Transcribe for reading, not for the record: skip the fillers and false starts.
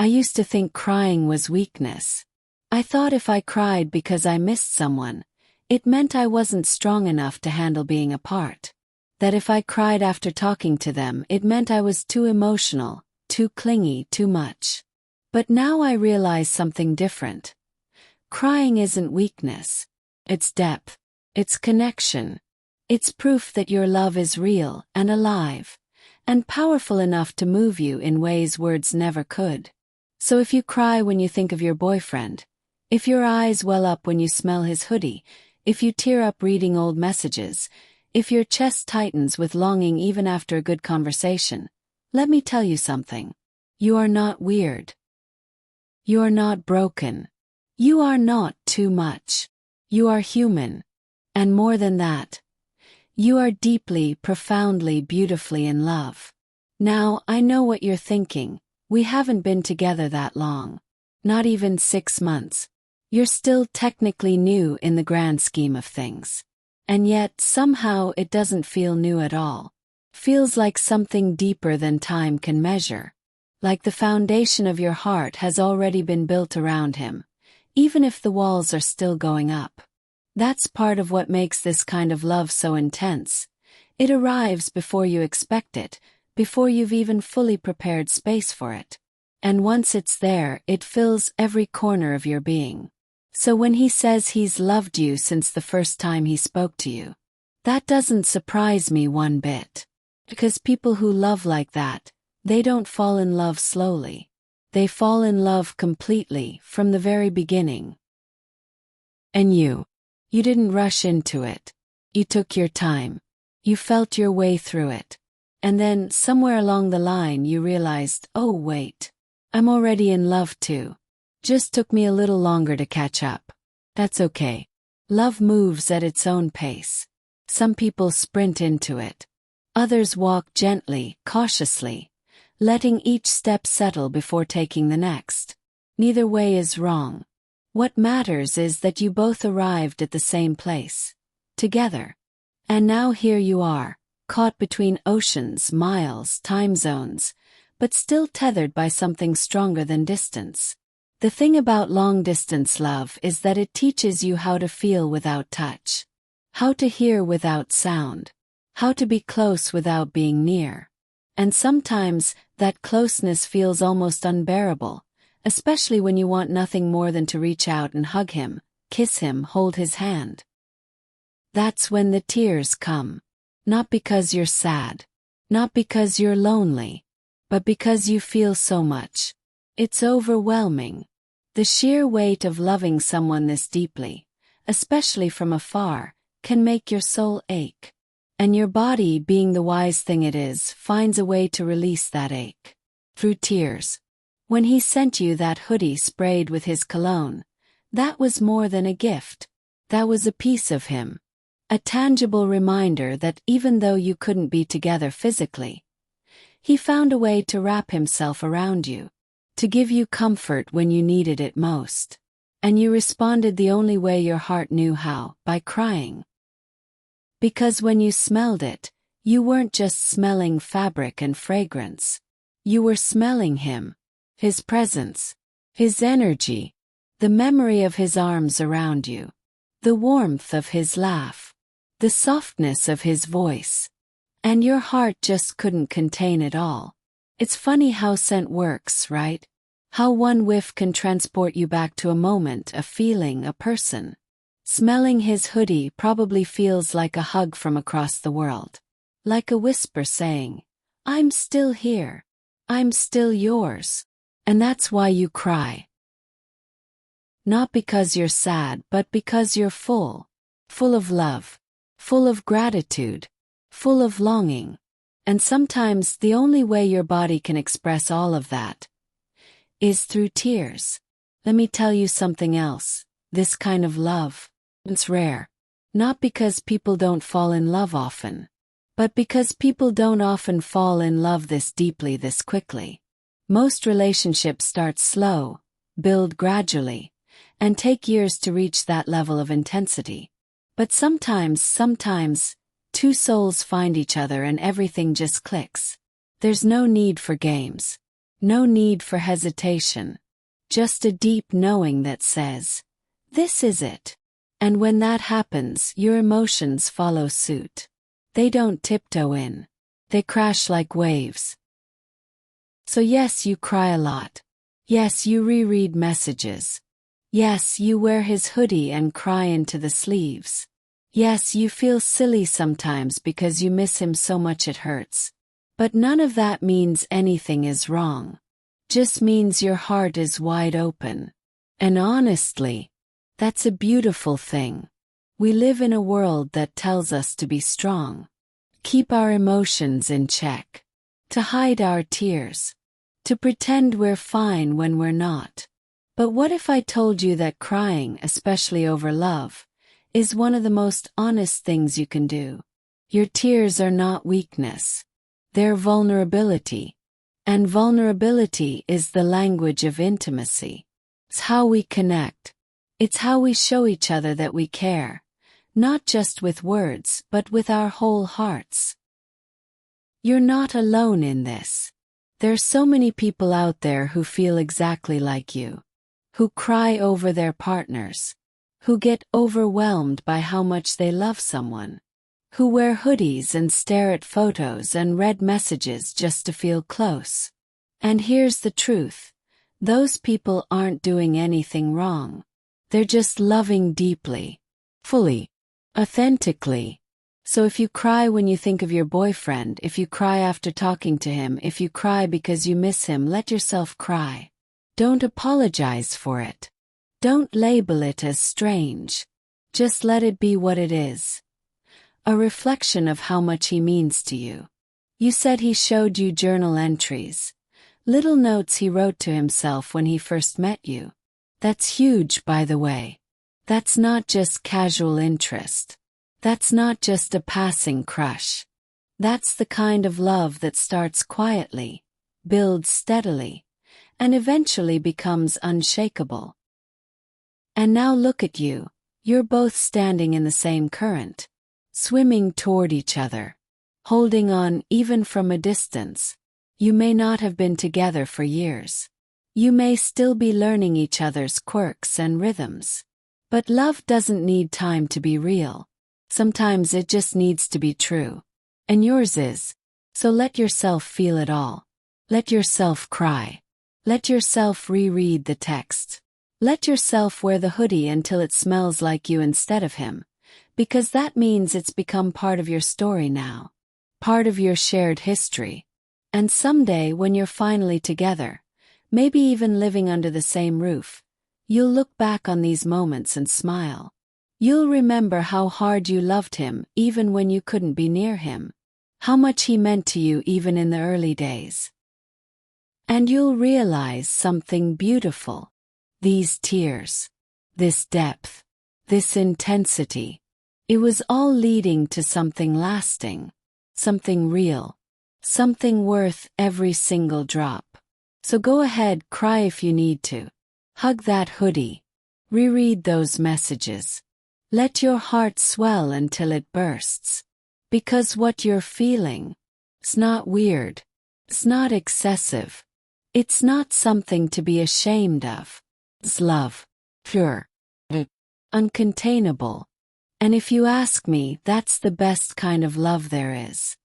I used to think crying was weakness. I thought if I cried because I missed someone, it meant I wasn't strong enough to handle being apart. That if I cried after talking to them, it meant I was too emotional, too clingy, too much. But now I realize something different. Crying isn't weakness. It's depth. It's connection. It's proof that your love is real and alive, and powerful enough to move you in ways words never could. So if you cry when you think of your boyfriend, if your eyes well up when you smell his hoodie, if you tear up reading old messages, if your chest tightens with longing even after a good conversation, let me tell you something. You are not weird. You are not broken. You are not too much. You are human. And more than that, you are deeply, profoundly, beautifully in love. Now, I know what you're thinking. We haven't been together that long. Not even 6 months. You're still technically new in the grand scheme of things. And yet, somehow, it doesn't feel new at all. Feels like something deeper than time can measure. Like the foundation of your heart has already been built around him, even if the walls are still going up. That's part of what makes this kind of love so intense. It arrives before you expect it, before you've even fully prepared space for it. And once it's there, it fills every corner of your being. So when he says he's loved you since the first time he spoke to you, that doesn't surprise me one bit. Because people who love like that, they don't fall in love slowly. They fall in love completely from the very beginning. And you didn't rush into it. You took your time. You felt your way through it. And then, somewhere along the line, you realized, oh wait, I'm already in love too. Just took me a little longer to catch up. That's okay. Love moves at its own pace. Some people sprint into it. Others walk gently, cautiously, letting each step settle before taking the next. Neither way is wrong. What matters is that you both arrived at the same place. Together. And now here you are, caught between oceans, miles, time zones, but still tethered by something stronger than distance. The thing about long-distance love is that it teaches you how to feel without touch, how to hear without sound, how to be close without being near. And sometimes, that closeness feels almost unbearable, especially when you want nothing more than to reach out and hug him, kiss him, hold his hand. That's when the tears come. Not because you're sad, not because you're lonely, but because you feel so much. It's overwhelming. The sheer weight of loving someone this deeply, especially from afar, can make your soul ache. And your body, being the wise thing it is, finds a way to release that ache. Through tears. When he sent you that hoodie sprayed with his cologne, that was more than a gift. That was a piece of him. A tangible reminder that even though you couldn't be together physically, he found a way to wrap himself around you, to give you comfort when you needed it most. And you responded the only way your heart knew how, by crying. Because when you smelled it, you weren't just smelling fabric and fragrance. You were smelling him, his presence, his energy, the memory of his arms around you, the warmth of his laugh, the softness of his voice. And your heart just couldn't contain it all. It's funny how scent works, right? How one whiff can transport you back to a moment, a feeling, a person. Smelling his hoodie probably feels like a hug from across the world. Like a whisper saying, I'm still here. I'm still yours. And that's why you cry. Not because you're sad, but because you're full. Full of love. Full of gratitude. Full of longing. And sometimes the only way your body can express all of that is through tears. Let me tell you something else. This kind of love, it's rare. Not because people don't fall in love often, but because people don't often fall in love this deeply this quickly. Most relationships start slow, build gradually, and take years to reach that level of intensity. But sometimes, two souls find each other and everything just clicks. There's no need for games. No need for hesitation. Just a deep knowing that says, this is it. And when that happens, your emotions follow suit. They don't tiptoe in. They crash like waves. So yes, you cry a lot. Yes, you reread messages. Yes, you wear his hoodie and cry into the sleeves. Yes, you feel silly sometimes because you miss him so much it hurts. But none of that means anything is wrong. Just means your heart is wide open. And honestly, that's a beautiful thing. We live in a world that tells us to be strong. Keep our emotions in check. To hide our tears. To pretend we're fine when we're not. But what if I told you that crying, especially over love, is one of the most honest things you can do? Your tears are not weakness. They're vulnerability. And vulnerability is the language of intimacy. It's how we connect. It's how we show each other that we care. Not just with words, but with our whole hearts. You're not alone in this. There's so many people out there who feel exactly like you. Who cry over their partners. Who get overwhelmed by how much they love someone. Who wear hoodies and stare at photos and read messages just to feel close. And here's the truth. Those people aren't doing anything wrong. They're just loving deeply. Fully. Authentically. So if you cry when you think of your boyfriend, if you cry after talking to him, if you cry because you miss him, let yourself cry. Don't apologize for it. Don't label it as strange. Just let it be what it is. A reflection of how much he means to you. You said he showed you journal entries. Little notes he wrote to himself when he first met you. That's huge, by the way. That's not just casual interest. That's not just a passing crush. That's the kind of love that starts quietly, builds steadily, and eventually becomes unshakable. And now look at you. You're both standing in the same current. Swimming toward each other. Holding on even from a distance. You may not have been together for years. You may still be learning each other's quirks and rhythms. But love doesn't need time to be real. Sometimes it just needs to be true. And yours is. So let yourself feel it all. Let yourself cry. Let yourself reread the text. Let yourself wear the hoodie until it smells like you instead of him. Because that means it's become part of your story now. Part of your shared history. And someday when you're finally together, maybe even living under the same roof, you'll look back on these moments and smile. You'll remember how hard you loved him even when you couldn't be near him. How much he meant to you even in the early days. And you'll realize something beautiful. These tears. This depth. This intensity. It was all leading to something lasting. Something real. Something worth every single drop. So go ahead, cry if you need to. Hug that hoodie. Reread those messages. Let your heart swell until it bursts. Because what you're feeling, it's not weird. It's not excessive. It's not something to be ashamed of. It's love. Pure. Uncontainable. And if you ask me, that's the best kind of love there is.